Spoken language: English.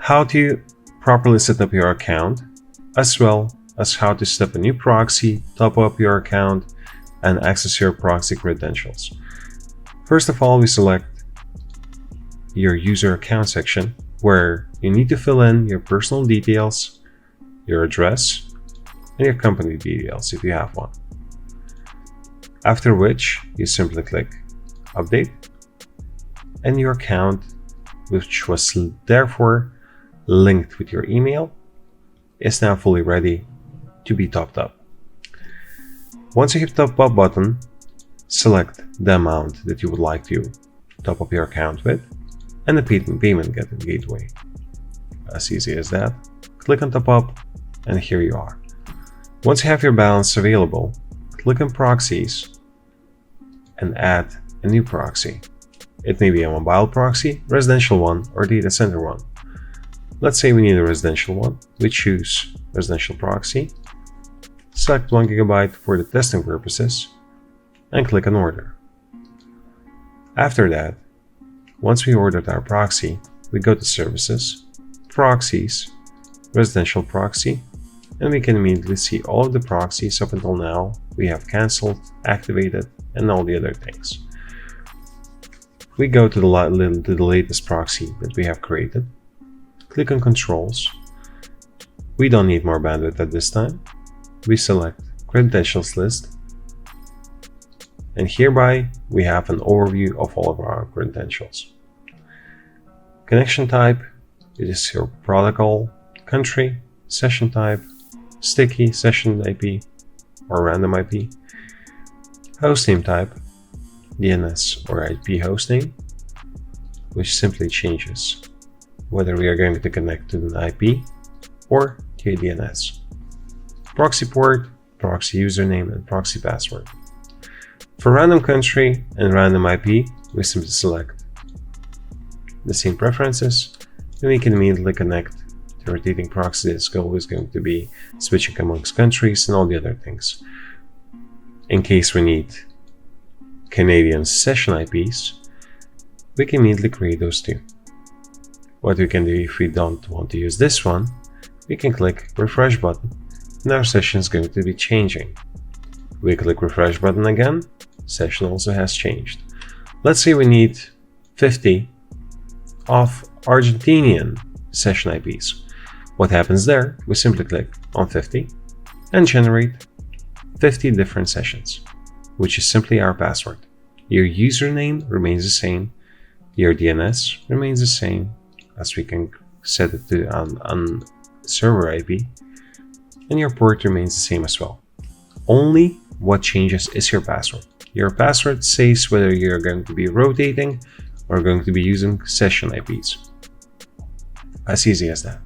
how to properly set up your account, as well as how to set up a new proxy, top up your account, and access your proxy credentials. First of all, we select your user account section, where you need to fill in your personal details, your address, and your company details if you have one. After which, you simply click Update, and your account, which was therefore linked with your email, is now fully ready to be topped up. Once you hit the top up button, select the amount that you would like to top up your account with and the payment gateway. As easy as that. Click on top up, and here you are. Once you have your balance available, click on proxies and add a new proxy. It may be a mobile proxy, residential one, or data center one. Let's say we need a residential one. We choose residential proxy, select 1 GB for the testing purposes, and click on order. After that, once we ordered our proxy, we go to services, proxies, residential proxy, and we can immediately see all of the proxies up until now we have canceled, activated, and all the other things. We go to the latest proxy that we have created, click on controls. We don't need more bandwidth at this time. We select credentials list, and hereby we have an overview of all of our credentials. Connection type, it is your protocol, country, session type, sticky, session IP, or random IP, hostname type, DNS or IP hostname, which simply changes whether we are going to connect to an IP or to a DNS. Proxy port, proxy username, and proxy password. For random country and random IP, we simply select the same preferences, and we can immediately connect to rotating proxy that's always going to be switching amongst countries and all the other things. In case we need Canadian session IPs, we can immediately create those too. What we can do if we don't want to use this one, we can click refresh button, and our session is going to be changing. We click refresh button again, session also has changed. Let's say we need 50 of Argentinian session IPs. What happens there? We simply click on 50 and generate 50 different sessions, which is simply our password. Your username remains the same, your DNS remains the same, as we can set it to on server IP, and your port remains the same as well. Only what changes is your password. Your password says whether you're going to be rotating or going to be using session IPs. As easy as that.